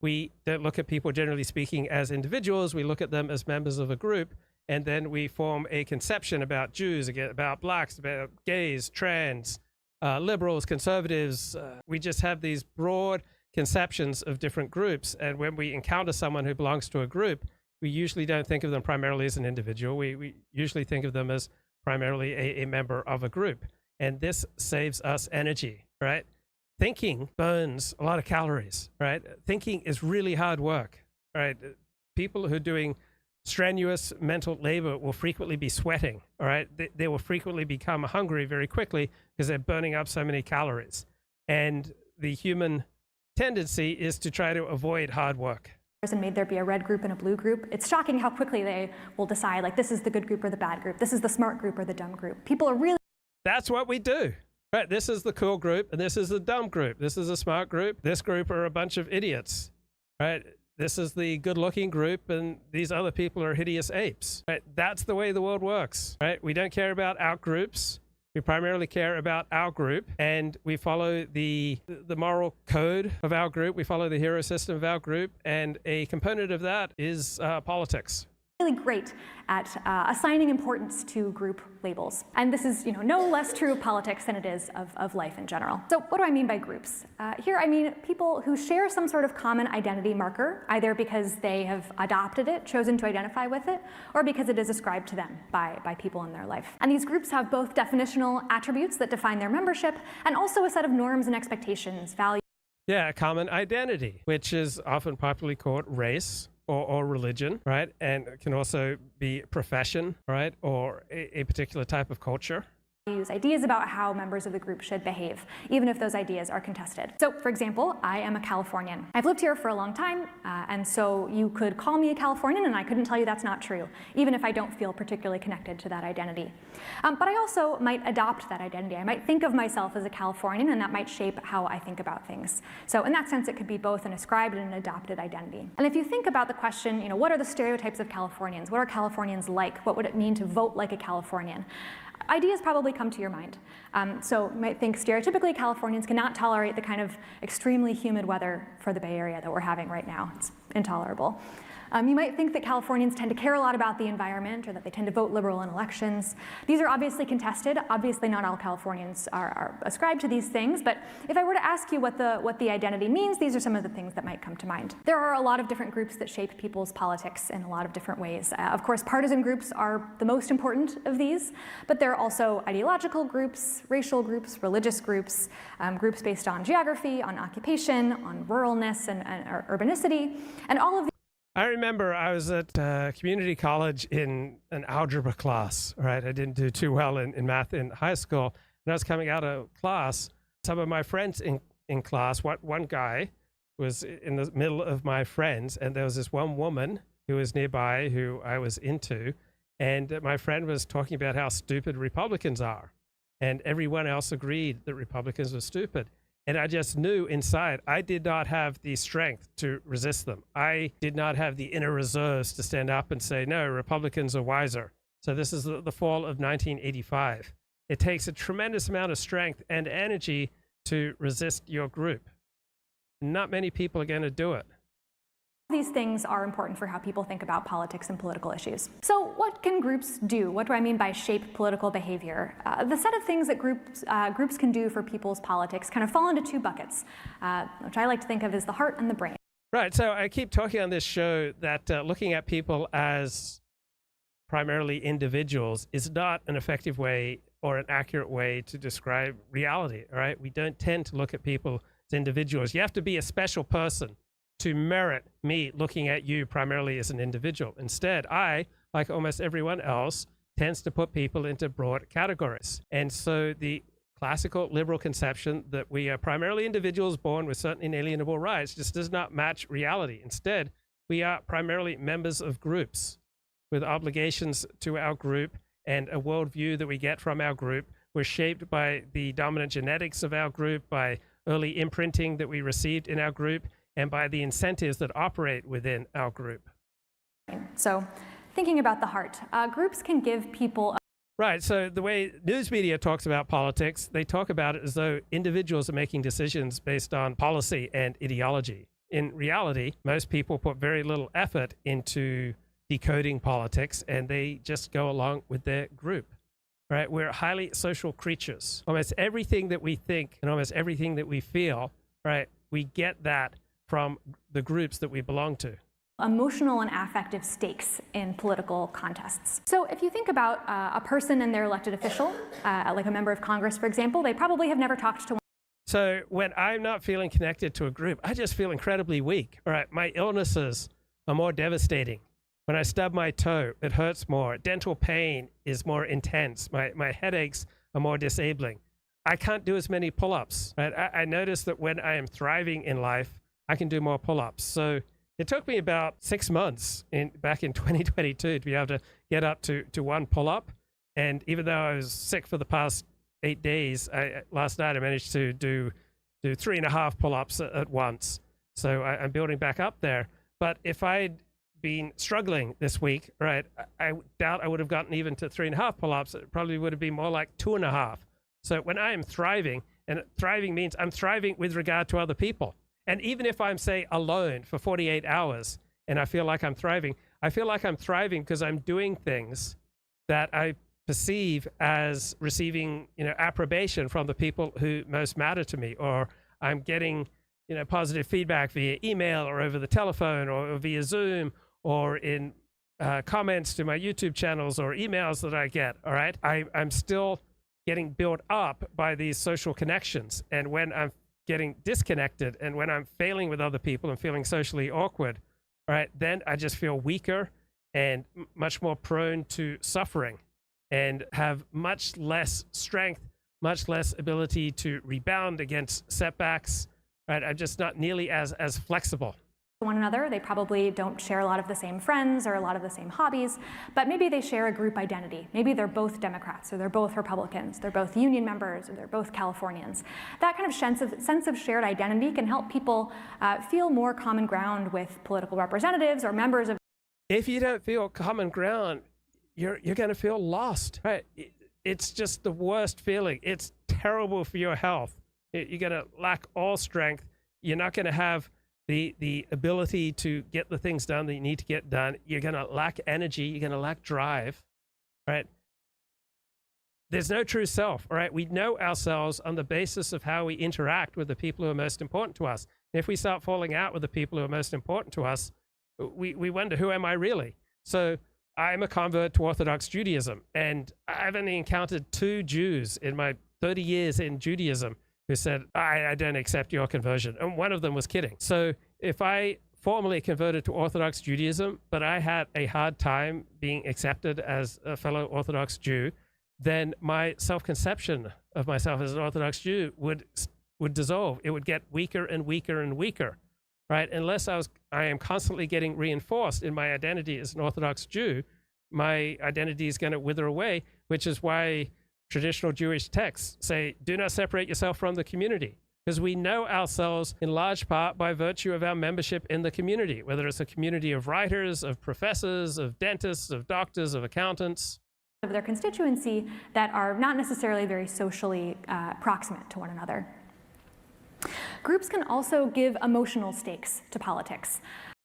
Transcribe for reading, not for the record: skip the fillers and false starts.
We don't look at people, generally speaking, as individuals. We look at them as members of a group, and then we form a conception about Jews, about blacks, about gays, trans, liberals, conservatives. We just have these broad conceptions of different groups. And when we encounter someone who belongs to a group, we usually don't think of them primarily as an individual. We usually think of them as primarily a member of a group. And this saves us energy, right? Thinking burns a lot of calories, right? Thinking is really hard work, right? People who are doing strenuous mental labor will frequently be sweating, all right? They will frequently become hungry very quickly because they're burning up so many calories. And the human tendency is to try to avoid hard work. And made there be a red group and a blue group. It's shocking how quickly they will decide, like, this is the good group or the bad group. This is the smart group or the dumb group. People are really... That's what we do. Right, this is the cool group, and this is the dumb group. This is a smart group. This group are a bunch of idiots, right? This is the good-looking group, and these other people are hideous apes, right? That's the way the world works, right? We don't care about out-groups. We primarily care about our group, and we follow the moral code of our group. We follow the hero system of our group, and a component of that is politics. Really great at assigning importance to group labels. And this is, no less true of politics than it is of life in general. So what do I mean by groups? Here I mean people who share some sort of common identity marker, either because they have adopted it, chosen to identify with it, or because it is ascribed to them by people in their life. And these groups have both definitional attributes that define their membership, and also a set of norms and expectations, values. Yeah, a common identity, which is often popularly called race, or religion, right? And it can also be profession, right? Or a particular type of culture. Use ideas about how members of the group should behave, even if those ideas are contested. So, for example, I am a Californian. I've lived here for a long time, and so you could call me a Californian, and I couldn't tell you that's not true, even if I don't feel particularly connected to that identity. But I also might adopt that identity. I might think of myself as a Californian, and that might shape how I think about things. So in that sense, it could be both an ascribed and an adopted identity. And if you think about the question, what are the stereotypes of Californians? What are Californians like? What would it mean to vote like a Californian? Ideas probably come to your mind. So you might think stereotypically Californians cannot tolerate the kind of extremely humid weather for the Bay Area that we're having right now. It's intolerable. You might think that Californians tend to care a lot about the environment, or that they tend to vote liberal in elections. These are obviously contested. Obviously not all Californians are ascribed to these things, but if I were to ask you what the identity means, these are some of the things that might come to mind. There are a lot of different groups that shape people's politics in a lot of different ways. Of course, partisan groups are the most important of these, but there are also ideological groups, racial groups, religious groups, groups based on geography, on occupation, on ruralness and urbanicity, and all of I remember I was at community college in an algebra class, right? I didn't do too well in math in high school. And I was coming out of class, some of my friends in class, one guy was in the middle of my friends, and there was this one woman who was nearby who I was into, and my friend was talking about how stupid Republicans are. And everyone else agreed that Republicans were stupid. And I just knew inside I did not have the strength to resist them. I did not have the inner reserves to stand up and say, no, Republicans are wiser. So this is the fall of 1985. It takes a tremendous amount of strength and energy to resist your group. Not many people are going to do it. These things are important for how people think about politics and political issues. So what can groups do? What do I mean by shape political behavior? The set of things that groups can do for people's politics kind of fall into two buckets, which I like to think of as the heart and the brain. Right, so I keep talking on this show that looking at people as primarily individuals is not an effective way or an accurate way to describe reality, all right? We don't tend to look at people as individuals. You have to be a special person to merit me looking at you primarily as an individual. Instead, I, like almost everyone else, tends to put people into broad categories. And so the classical liberal conception that we are primarily individuals born with certain inalienable rights just does not match reality. Instead, we are primarily members of groups with obligations to our group and a worldview that we get from our group. We're shaped by the dominant genetics of our group, by early imprinting that we received in our group, and by the incentives that operate within our group. So thinking about the heart, groups can give people... Right, so the way news media talks about politics, they talk about it as though individuals are making decisions based on policy and ideology. in reality, most people put very little effort into decoding politics, and they just go along with their group. Right? We're highly social creatures. Almost everything that we think and almost everything that we feel, right, we get that from the groups that we belong to. Emotional and affective stakes in political contests. So if you think about a person and their elected official, like a member of Congress, for example, they probably have never talked to one. So when I'm not feeling connected to a group, I just feel incredibly weak. All right, my illnesses are more devastating. When I stub my toe, it hurts more. Dental pain is more intense. My headaches are more disabling. I can't do as many pull-ups. Right? I notice that when I am thriving in life, I can do more pull-ups. So it took me about 6 months back in 2022 to be able to get up to one pull-up. And even though I was sick for the past 8 days, last night I managed to do 3.5 pull-ups at once. So I'm building back up there. But if I'd been struggling this week, right, I doubt I would have gotten even to 3.5 pull-ups. It probably would have been more like 2.5. So when I am thriving, and thriving means I'm thriving with regard to other people. And even if I'm, say, alone for 48 hours and I feel like I'm thriving, I feel like I'm thriving because I'm doing things that I perceive as receiving, approbation from the people who most matter to me, or I'm getting, positive feedback via email or over the telephone or via Zoom or in comments to my YouTube channels or emails that I get, all right? I'm still getting built up by these social connections. And when I'm getting disconnected and when I'm failing with other people and feeling socially awkward, all right, then I just feel weaker and much more prone to suffering and have much less strength, much less ability to rebound against setbacks, right? I'm just not nearly as flexible. One another. They probably don't share a lot of the same friends or a lot of the same hobbies, but maybe they share a group identity. Maybe they're both Democrats or they're both Republicans, they're both union members or they're both Californians. That kind of sense of shared identity can help people feel more common ground with political representatives or members of. If you don't feel common ground, you're going to feel lost, right? It's just the worst feeling. It's terrible for your health. You're going to lack all strength. You're not going to have the ability to get the things done that you need to get done. You're going to lack energy. You're going to lack drive, right? There's no true self, all right? We know ourselves on the basis of how we interact with the people who are most important to us. And if we start falling out with the people who are most important to us, we wonder, who am I really? So I'm a convert to Orthodox Judaism, and I've only encountered 2 Jews in my 30 years in Judaism who said, I don't accept your conversion. And one of them was kidding. So if I formally converted to Orthodox Judaism, but I had a hard time being accepted as a fellow Orthodox Jew, then my self-conception of myself as an Orthodox Jew would dissolve. It would get weaker and weaker and weaker, right? Unless I am constantly getting reinforced in my identity as an Orthodox Jew, my identity is going to wither away, which is why traditional Jewish texts say, do not separate yourself from the community, because we know ourselves in large part by virtue of our membership in the community, whether it's a community of writers, of professors, of dentists, of doctors, of accountants. Of their constituency that are not necessarily very socially proximate to one another. Groups can also give emotional stakes to politics.